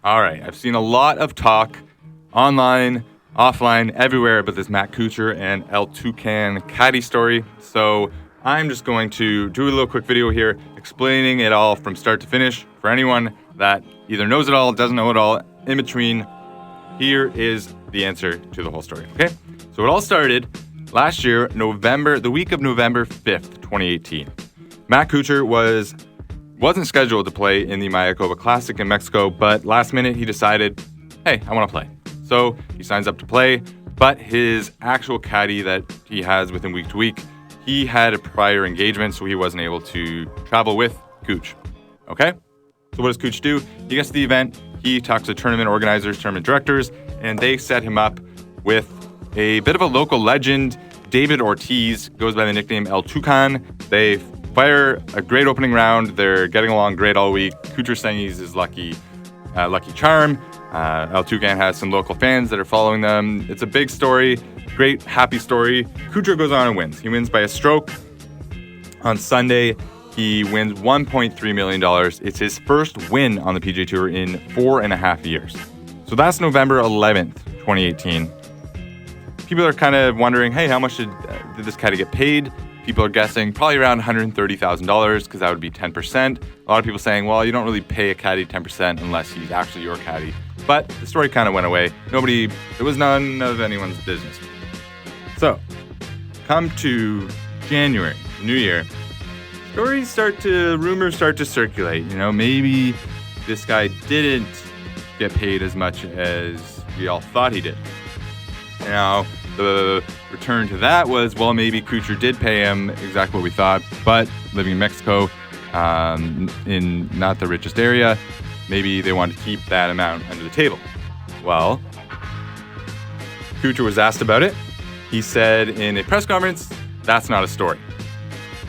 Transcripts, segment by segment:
All right, I've seen a lot of talk online, offline, everywhere about this Matt Kuchar and Tucan Caddy story. So I'm just going to do a little quick video here explaining it all from start to finish. For anyone that either knows it all, doesn't know it all, in between, here is the answer to the whole story, okay? So it all started last year, the week of November 5th, 2018. Matt Kuchar wasn't scheduled to play in the Mayakoba Classic in Mexico, but last minute he decided, hey, I want to play. So he signs up to play, but his actual caddy that he has with him week to week, he had a prior engagement, so he wasn't able to travel with Kuch. Okay? So what does Kuch do? He gets to the event, he talks to tournament organizers, tournament directors, and they set him up with a bit of a local legend, David Ortiz, goes by the nickname El Tucan. They fire a great opening round. They're getting along great all week. Kuchar's saying he's his lucky charm. El Tucan has some local fans that are following them. It's a big story, great, happy story. Kuchar goes on and wins. He wins by a stroke. On Sunday, he wins $1.3 million. It's his first win on the PGA Tour in 4.5 years. So that's November 11th, 2018. People are kind of wondering, hey, how much did this caddy get paid? People are guessing probably around $130,000 because that would be 10%. A lot of people saying, well, you don't really pay a caddy 10% unless he's actually your caddy. But the story kind of went away. It was none of anyone's business. So, come to January, New Year, rumors start to circulate. You know, maybe this guy didn't get paid as much as we all thought he did. Now, the return to that was, well, maybe Kuchar did pay him exactly what we thought, but living in Mexico, in not the richest area, maybe they wanted to keep that amount under the table. Well, Kuchar was asked about it. He said in a press conference, that's not a story.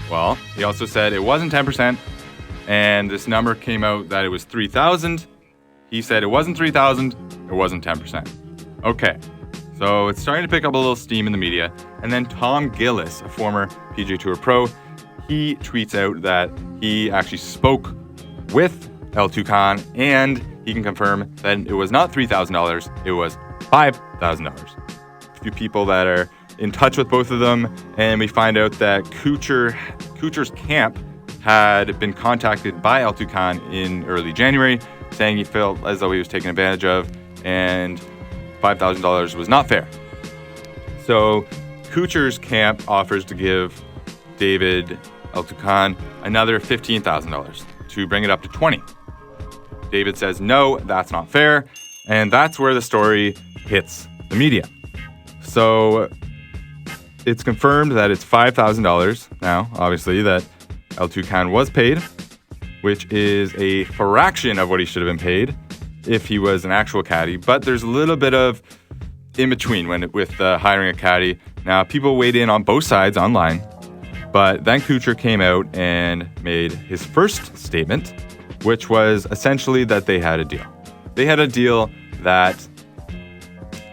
Well, he also said it wasn't 10%, and this number came out that it was $3,000. He said it wasn't $3,000, it wasn't 10%. Okay. So it's starting to pick up a little steam in the media. And then Tom Gillis, a former PGA Tour pro, he tweets out that he actually spoke with El Tucan and he can confirm that it was not $3,000, it was $5,000. A few people that are in touch with both of them, and we find out that Kuchar's camp had been contacted by El Tucan in early January, saying he felt as though he was taken advantage of, and $5,000 was not fair. So Kuchar's camp offers to give David El Tucan another $15,000 to bring it up to $20,000. David says, no, that's not fair. And that's where the story hits the media. So it's confirmed that it's $5,000 now, obviously, that El Tucan was paid, which is a fraction of what he should have been paid if he was an actual caddy, but there's a little bit of in between with hiring a caddy. Now, people weighed in on both sides online, but then Kuchar came out and made his first statement, which was essentially that they had a deal. They had a deal that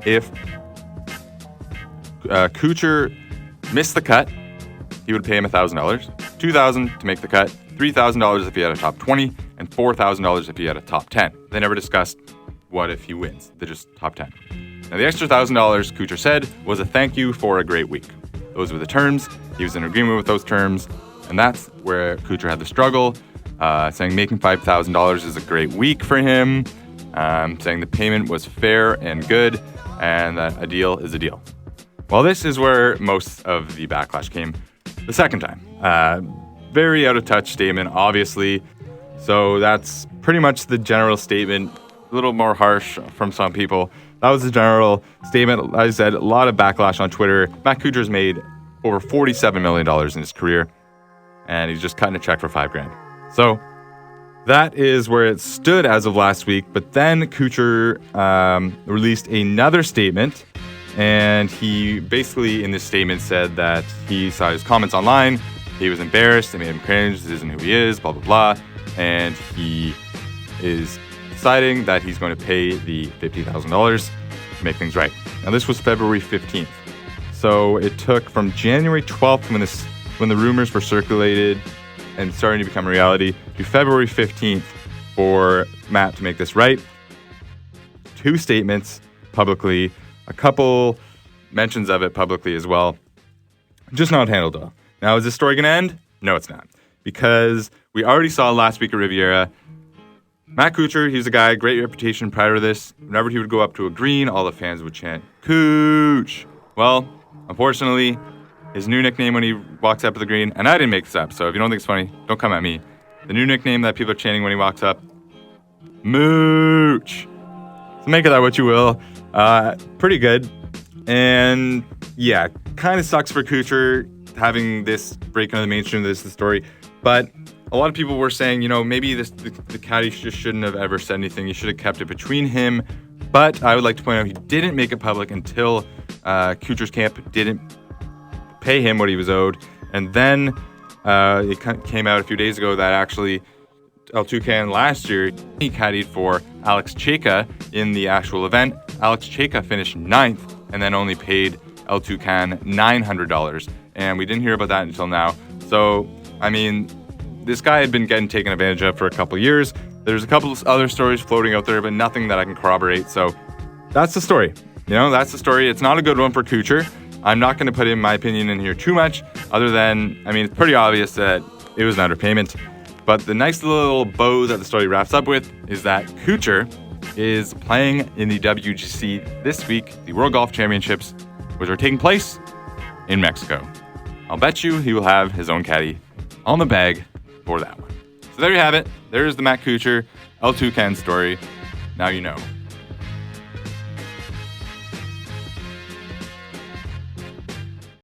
if Kuchar missed the cut, he would pay him $1,000, $2,000 to make the cut, $3,000 if he had a top 20, and $4,000 if he had a top 10. They never discussed what if he wins. They're just top 10. Now, the extra $1,000 Kuchar said was a thank you for a great week. Those were the terms. He was in agreement with those terms, and that's where Kuchar had the struggle, saying making $5,000 is a great week for him, saying the payment was fair and good, and that a deal is a deal. Well, this is where most of the backlash came the second time. Very out of touch statement, obviously. So that's pretty much the general statement. A little more harsh from some people. That was the general statement. As I said, a lot of backlash on Twitter. Matt Kuchar's made over $47 million in his career, and he's just cutting a check for $5,000. So that is where it stood as of last week. But then Kuchar released another statement, and he basically in this statement said that he saw his comments online. He was embarrassed. It made him cringe. This isn't who he is, blah, blah, blah. And he is deciding that he's going to pay the $50,000 to make things right. Now, this was February 15th. So it took from January 12th when the rumors were circulated and starting to become a reality to February 15th for Matt to make this right. 2 statements publicly, a couple mentions of it publicly as well. Just not handled well. Now, is this story going to end? No, it's not. Because we already saw last week at Riviera, Matt Kuchar, he was a guy, great reputation prior to this. Whenever he would go up to a green, all the fans would chant, "Cooch!" Well, unfortunately, his new nickname when he walks up to the green, and I didn't make this up, so if you don't think it's funny, don't come at me. The new nickname that people are chanting when he walks up, Mooch. So make of that what you will. Pretty good. And yeah, kind of sucks for Kuchar having this break into the mainstream. This is the story. But a lot of people were saying, maybe the caddy just shouldn't have ever said anything. He should have kept it between him. But I would like to point out he didn't make it public until Kuchar's camp didn't pay him what he was owed. And then it came out a few days ago that actually Tucan last year, he caddied for Alex Cheika in the actual event. Alex Cheika finished 9th and then only paid Tucan $900. And we didn't hear about that until now. So, I mean, this guy had been getting taken advantage of for a couple of years. There's a couple of other stories floating out there, but nothing that I can corroborate. So that's the story. That's the story. It's not a good one for Kuchar. I'm not going to put in my opinion in here too much, other than, it's pretty obvious that it was an underpayment. But the nice little bow that the story wraps up with is that Kuchar is playing in the WGC this week, the World Golf Championships, which are taking place in Mexico. I'll bet you he will have his own caddy on the bag for that one. So there you have it. There's the Matt Kuchar, Tucan story. Now you know.